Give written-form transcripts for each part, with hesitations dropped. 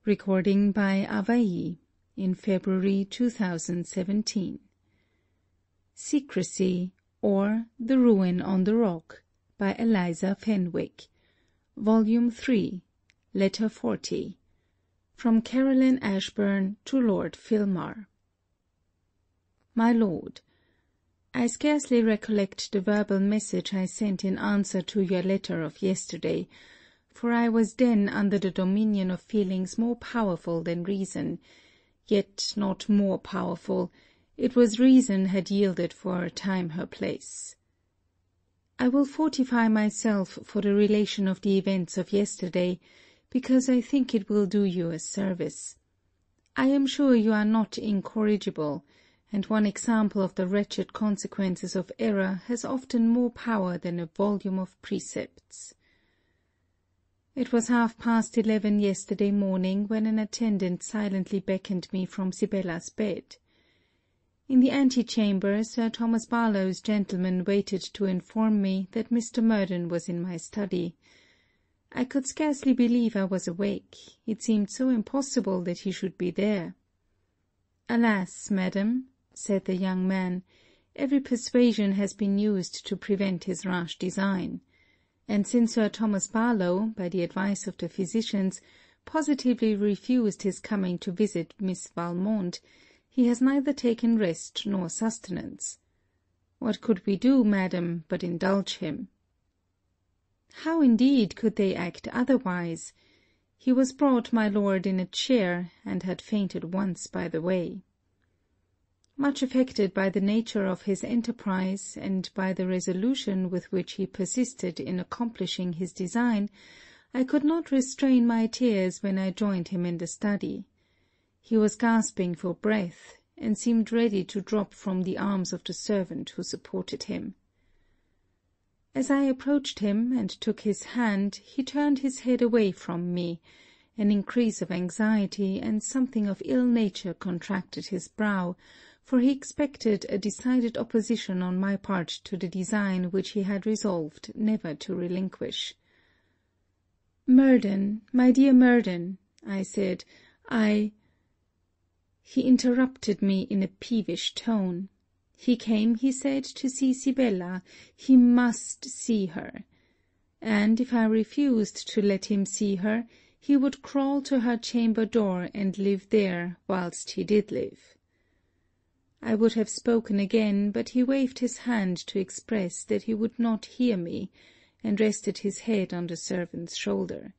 Recording by Avai in February 2017. Secresy, or The Ruin on the Rock by Eliza Fenwick. Volume 3, Letter 40. From Caroline Ashburn to Lord Filmar. My Lord, I scarcely recollect the verbal message I sent in answer to your letter of yesterday, for I was then under the dominion of feelings more powerful than reason, yet not more powerful. It was reason had yielded for a time her place. I will fortify myself for the relation of the events of yesterday, because I think it will do you a service. I am sure you are not incorrigible, and one example of the wretched consequences of error has often more power than a volume of precepts. It was 11:30 yesterday morning when an attendant silently beckoned me from Sibella's bed. In the antechamber, Sir Thomas Barlow's gentleman waited to inform me that Mr. Murden was in my study. I could scarcely believe I was awake. It seemed so impossible that he should be there. "Alas, madam," said the young man, "every persuasion has been used to prevent his rash design. And since Sir Thomas Barlow, by the advice of the physicians, positively refused his coming to visit Miss Valmont, he has neither taken rest nor sustenance. What could we do, madam, but indulge him?" How indeed could they act otherwise? He was brought, my lord, in a chair, and had fainted once by the way. Much affected by the nature of his enterprise, and by the resolution with which he persisted in accomplishing his design, I could not restrain my tears when I joined him in the study. He was gasping for breath, and seemed ready to drop from the arms of the servant who supported him. As I approached him and took his hand, he turned his head away from me. An increase of anxiety and something of ill nature contracted his brow, for he expected a decided opposition on my part to the design which he had resolved never to relinquish. "Murden, my dear Murden," I said, He interrupted me in a peevish tone. He came, he said, to see Sibella. He must see her. And if I refused to let him see her, he would crawl to her chamber door and live there whilst he did live. I would have spoken again, but he waved his hand to express that he would not hear me, and rested his head on the servant's shoulder.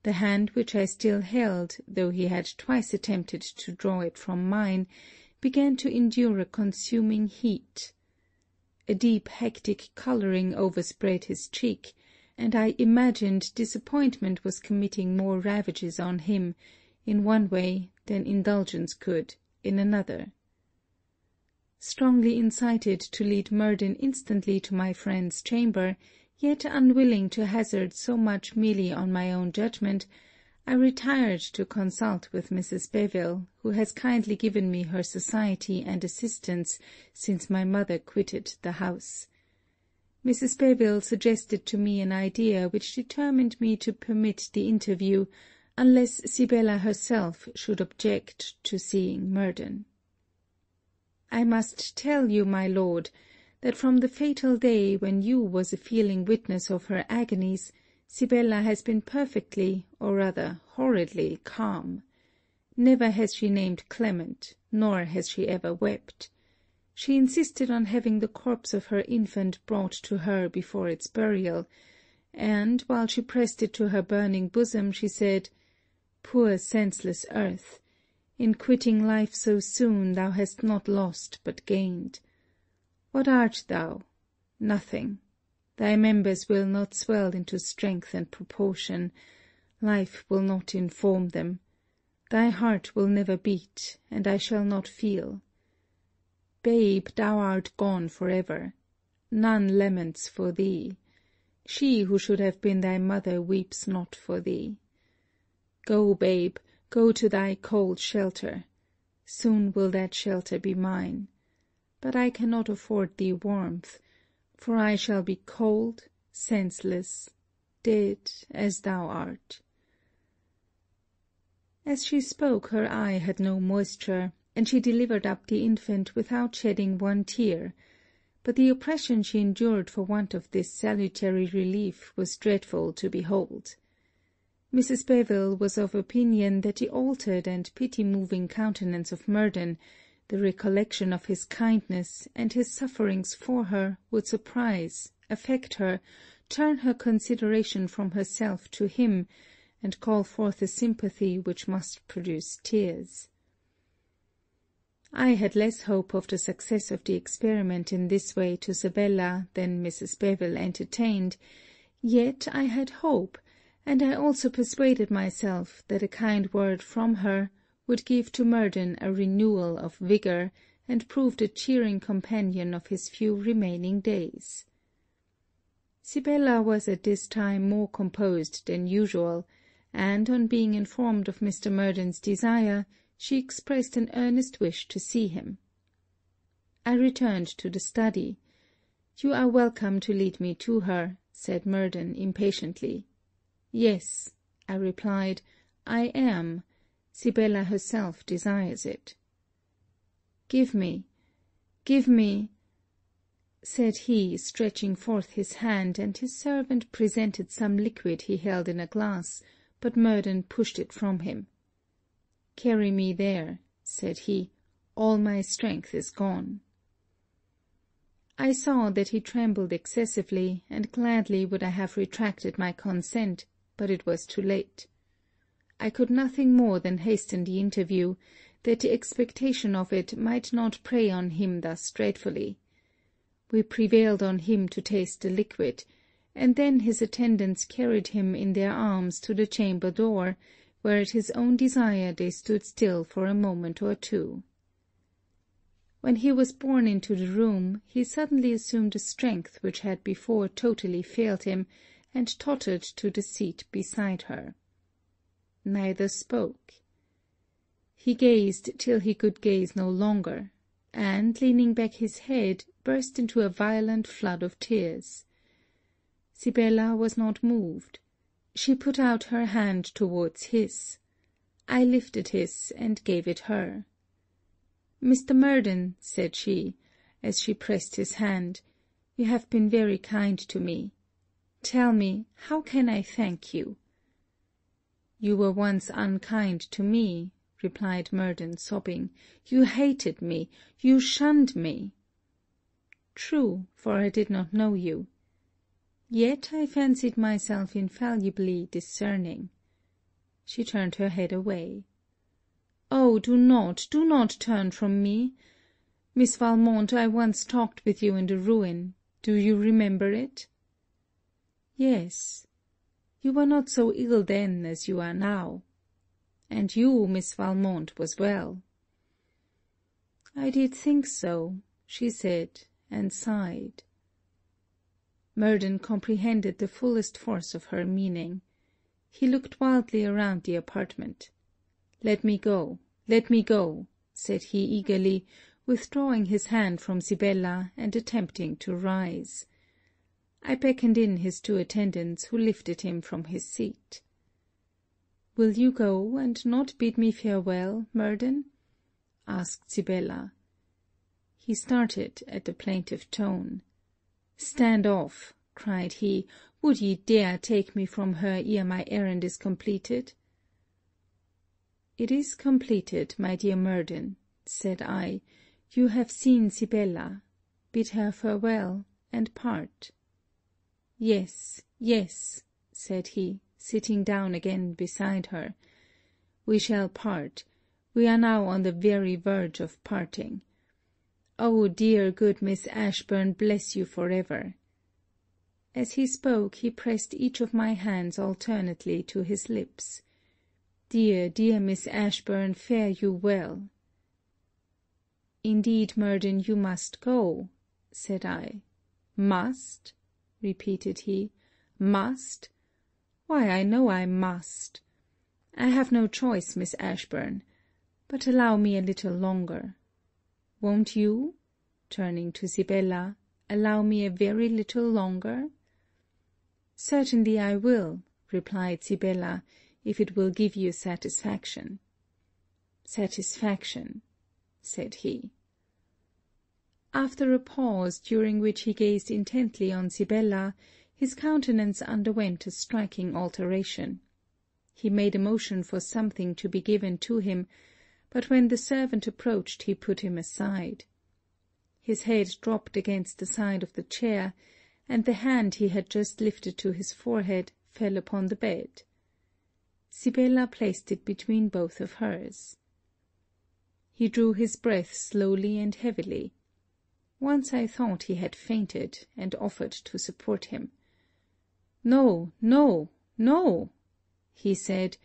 The hand which I still held, though he had twice attempted to draw it from mine, began to endure a consuming heat. A deep hectic colouring overspread his cheek, and I imagined disappointment was committing more ravages on him, in one way, than indulgence could, in another. Strongly incited to lead Murden instantly to my friend's chamber, yet unwilling to hazard so much merely on my own judgment, I retired to consult with Mrs. Beville, who has kindly given me her society and assistance since my mother quitted the house. Mrs. Beville suggested to me an idea which determined me to permit the interview, unless Sibella herself should object to seeing Murden. I must tell you, my lord, that from the fatal day when you was a feeling witness of her agonies, Sibella has been perfectly, or rather horridly, calm. Never has she named Clement, nor has she ever wept. She insisted on having the corpse of her infant brought to her before its burial, and, while she pressed it to her burning bosom, she said, "Poor senseless earth! In quitting life so soon, thou hast not lost but gained. What art thou? Nothing. Thy members will not swell into strength and proportion. Life will not inform them. Thy heart will never beat, and I shall not feel. Babe, thou art gone for ever. None laments for thee. She who should have been thy mother weeps not for thee. Go, babe, go to thy cold shelter. Soon will that shelter be mine. But I cannot afford thee warmth, for I shall be cold, senseless, dead as thou art." As she spoke, her eye had no moisture, and she delivered up the infant without shedding one tear, but the oppression she endured for want of this salutary relief was dreadful to behold. Mrs. Beville was of opinion that the altered and pity-moving countenance of Murden, the recollection of his kindness, and his sufferings for her, would surprise, affect her, turn her consideration from herself to him, and call forth a sympathy which must produce tears. I had less hope of the success of the experiment in this way to Sibella than Mrs. Beville entertained, yet I had hope, and I also persuaded myself that a kind word from her would give to Murden a renewal of vigour, and prove the cheering companion of his few remaining days. Sibella was at this time more composed than usual, and, on being informed of Mr. Murden's desire, she expressed an earnest wish to see him. I returned to the study. "You are welcome to lead me to her," said Murden impatiently. "Yes," I replied, "I am. Sibella herself desires it." Give me," said he, stretching forth his hand, and his servant presented some liquid he held in a glass, but Murden pushed it from him. "Carry me there," said he, "all my strength is gone." I saw that he trembled excessively, and gladly would I have retracted my consent, but it was too late. I could nothing more than hasten the interview, that the expectation of it might not prey on him thus dreadfully. We prevailed on him to taste the liquid, and then his attendants carried him in their arms to the chamber door, where at his own desire they stood still for a moment or two. When he was borne into the room, he suddenly assumed a strength which had before totally failed him, and tottered to the seat beside her. Neither spoke. He gazed till he could gaze no longer, and, leaning back his head, burst into a violent flood of tears. Sibella was not moved. She put out her hand towards his. I lifted his, and gave it her. "Mr. Murden," said she, as she pressed his hand, "you have been very kind to me. Tell me, how can I thank you?" "You were once unkind to me," replied Murden, sobbing. "You hated me. You shunned me." "True, for I did not know you. Yet I fancied myself infallibly discerning." She turned her head away. "Oh, do not turn from me. Miss Valmont, I once talked with you in the Ruin. Do you remember it?" "Yes. You were not so ill then as you are now. And you, Miss Valmont, was well." "I did think so," she said, and sighed. Murden comprehended the fullest force of her meaning. He looked wildly around the apartment. Let me go," said he eagerly, withdrawing his hand from Sibella, and attempting to rise. I beckoned in his two attendants, who lifted him from his seat. "Will you go, and not bid me farewell, Murden?" asked Sibella. He started at the plaintive tone. "Stand off," cried he. "Would ye dare take me from her ere my errand is completed?" "It is completed, my dear Murden," said I. "You have seen Sibella. Bid her farewell, and part." Yes," said he, sitting down again beside her. "We shall part. We are now on the very verge of parting. Oh, dear good Miss Ashburn bless you for ever." As he spoke, he pressed each of my hands alternately to his lips. "Dear, dear Miss Ashburn, fare you well." "Indeed, Murden, you must go," said I. "Must?" repeated he. "Must? Why, I know I must. I have no choice, Miss Ashburn. But allow me a little longer. Won't you," turning to Sibella, "allow me a very little longer?" "Certainly I will," replied Sibella, if it will give you satisfaction." "Satisfaction," said he. After a pause, during which he gazed intently on Sibella, his countenance underwent a striking alteration. He made a motion for something to be given to him, but when the servant approached he put him aside. His head dropped against the side of the chair, and the hand he had just lifted to his forehead fell upon the bed. Sibella placed it between both of hers. He drew his breath slowly and heavily. Once I thought he had fainted, and offered to support him. "No, no, no," he said,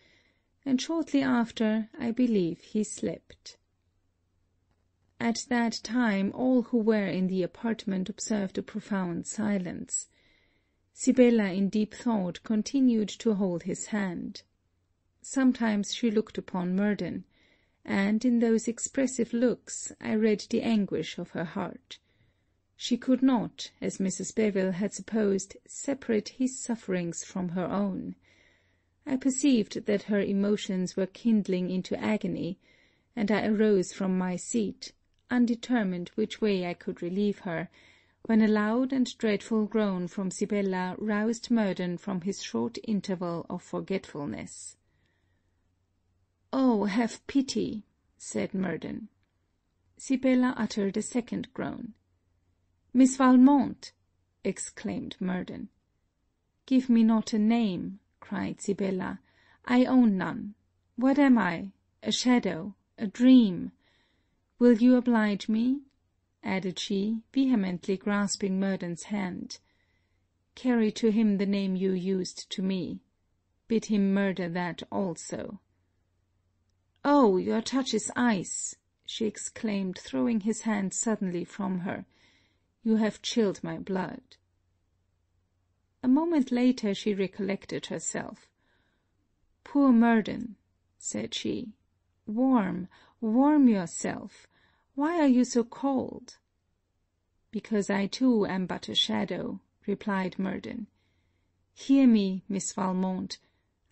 and shortly after I believe he slept. At that time all who were in the apartment observed a profound silence. Sibella in deep thought continued to hold his hand. Sometimes she looked upon Murden, and in those expressive looks I read the anguish of her heart. She could not, as Mrs. Beville had supposed, separate his sufferings from her own. I perceived that her emotions were kindling into agony, and I arose from my seat, undetermined which way I could relieve her, when a loud and dreadful groan from Sibella roused Murden from his short interval of forgetfulness. "Oh, have pity," said Murden. Sibella uttered a second groan. "Miss Valmont!" exclaimed Murden. "Give me not a name," cried Sibella. "I own none. What am I? A shadow? A dream? Will you oblige me?" added she, vehemently grasping Murden's hand. "Carry to him the name you used to me. Bid him murder that also." "Oh, your touch is ice!" she exclaimed, throwing his hand suddenly from her. "You have chilled my blood." A moment later she recollected herself. "Poor Murden," said she, "warm, warm yourself. Why are you so cold?" "Because I too am but a shadow," replied Murden. "Hear me, Miss Valmont,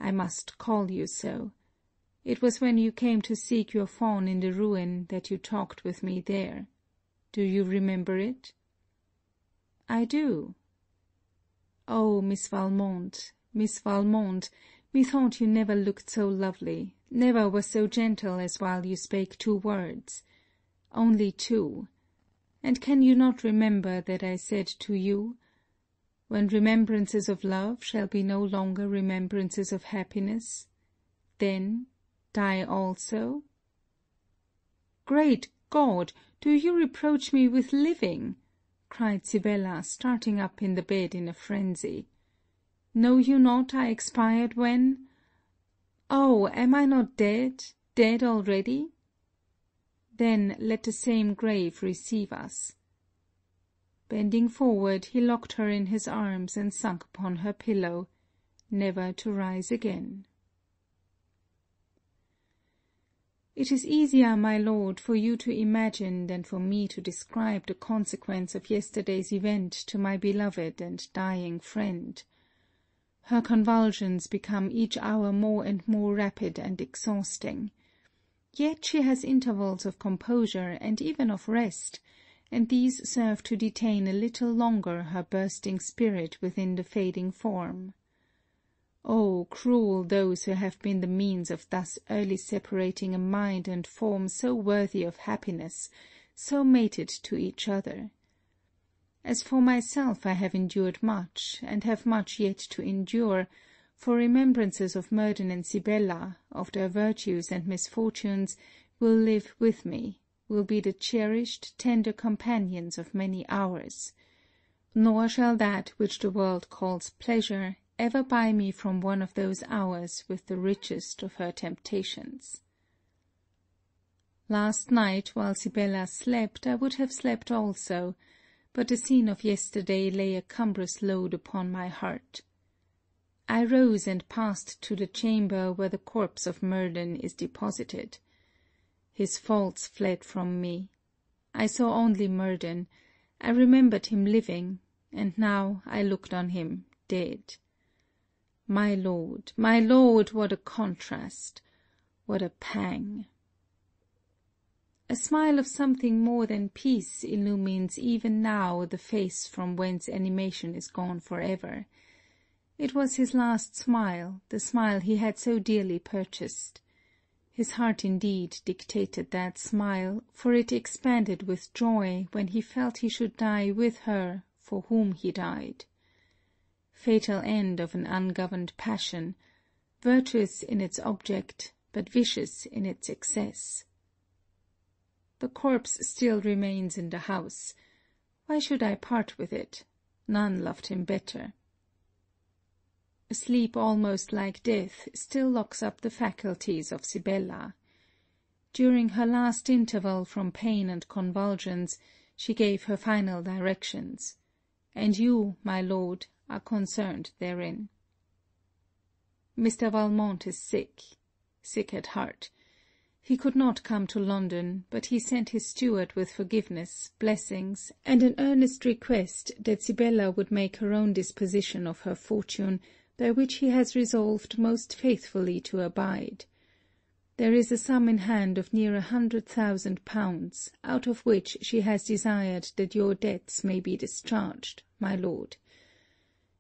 I must call you so. It was when you came to seek your fawn in the ruin that you talked with me there. Do you remember it?" "I do." "Oh, Miss Valmont, Miss Valmont, methought you never looked so lovely, never was so gentle as while you spake 2 words. Only 2. And can you not remember that I said to you, 'When remembrances of love shall be no longer remembrances of happiness, then die also'?" "Great God! Do you reproach me with living?" cried Sibella, starting up in the bed in a frenzy. "Know you not I expired when? Oh, am I not dead, dead already? Then let the same grave receive us." Bending forward, he locked her in his arms and sunk upon her pillow, never to rise again. It is easier, my lord, for you to imagine than for me to describe the consequence of yesterday's event to my beloved and dying friend. Her convulsions become each hour more and more rapid and exhausting. Yet she has intervals of composure and even of rest, and these serve to detain a little longer her bursting spirit within the fading form. Oh, cruel those who have been the means of thus early separating a mind and form so worthy of happiness, so mated to each other! As for myself, I have endured much, and have much yet to endure, for remembrances of Murden and Sibella, of their virtues and misfortunes, will live with me, will be the cherished, tender companions of many hours. Nor shall that which the world calls pleasure ever buy me from one of those hours with the richest of her temptations. Last night, while Sibella slept, I would have slept also, but the scene of yesterday lay a cumbrous load upon my heart. I rose and passed to the chamber where the corpse of Murden is deposited. His faults fled from me. I saw only Murden. I remembered him living, and now I looked on him dead. my lord, what a contrast, what a pang! A smile of something more than peace illumines even now the face from whence animation is gone forever. It was his last smile, the smile he had so dearly purchased. His heart indeed dictated that smile, for it expanded with joy when he felt he should die with her for whom he died. Fatal end of an ungoverned passion, virtuous in its object, but vicious in its excess. The corpse still remains in the house. Why should I part with it? None loved him better. A sleep almost like death still locks up the faculties of Sibella. During her last interval from pain and convulsions, she gave her final directions, and you, my lord, are concerned therein. Mr. Valmont is sick at heart. He could not come to London, but he sent his steward with forgiveness, blessings, and an earnest request that Sibella would make her own disposition of her fortune, by which he has resolved most faithfully to abide. There is a sum in hand of near 100,000 pounds, out of which she has desired that your debts may be discharged, my lord.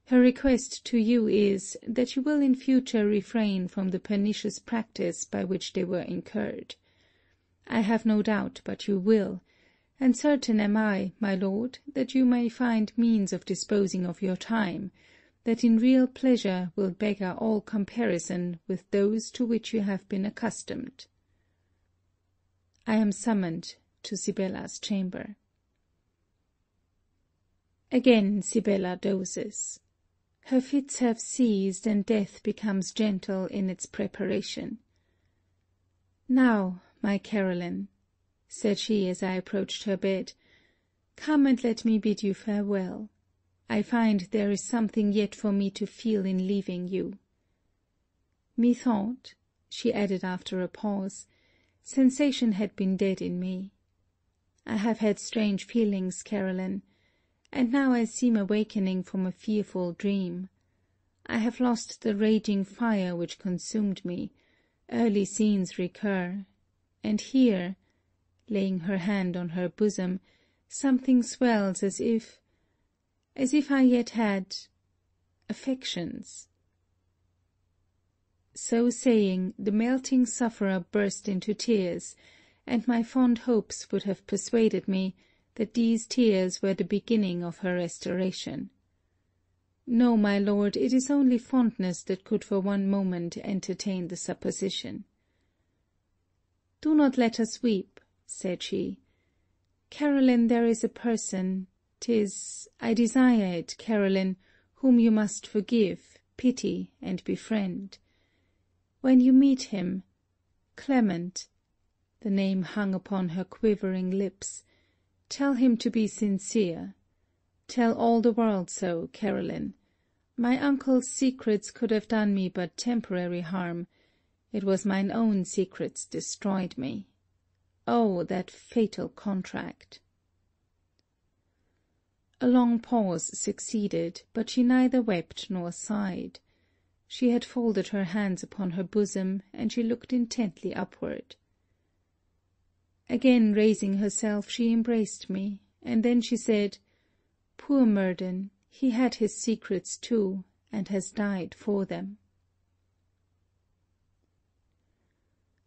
Her request to you is, that you will in future refrain from the pernicious practice by which they were incurred. I have no doubt but you will, and certain am I, my lord, that you may find means of disposing of your time, that in real pleasure will beggar all comparison with those to which you have been accustomed. I am summoned to Sibella's chamber. Again Sibella dozes. Her fits have ceased, and death becomes gentle in its preparation. Now, my Caroline, said she as I approached her bed, come and let me bid you farewell. I find there is something yet for me to feel in leaving you. Methought, she added after a pause, sensation had been dead in me. I have had strange feelings, Caroline, and now I seem awakening from a fearful dream. I have lost the raging fire which consumed me, early scenes recur, and here, laying her hand on her bosom, something swells as if I yet had affections. So saying, the melting sufferer burst into tears, and my fond hopes would have persuaded me that these tears were the beginning of her restoration. No, my lord, it is only fondness that could for one moment entertain the supposition. Do not let us weep, said she. Caroline, there is a person, 'tis, I desire it, Caroline, whom you must forgive, pity, and befriend. When you meet him, Clement, the name hung upon her quivering lips, tell him to be sincere. Tell all the world so, Caroline. My uncle's secrets could have done me but temporary harm. It was mine own secrets destroyed me. Oh, that fatal contract! A long pause succeeded, but she neither wept nor sighed. She had folded her hands upon her bosom, and she looked intently upward. Again raising herself, she embraced me, and then she said, Poor Murden, he had his secrets too, and has died for them.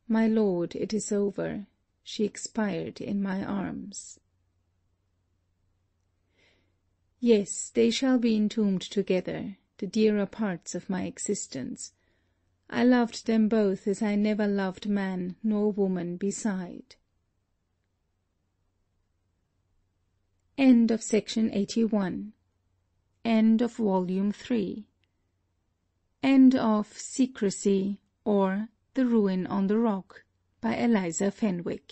My lord, it is over. She expired in my arms. Yes, they shall be entombed together, the dearer parts of my existence. I loved them both as I never loved man nor woman beside. End of Section 81. End of Volume 3. End of Secresy, or The Ruin on the Rock, by Eliza Fenwick.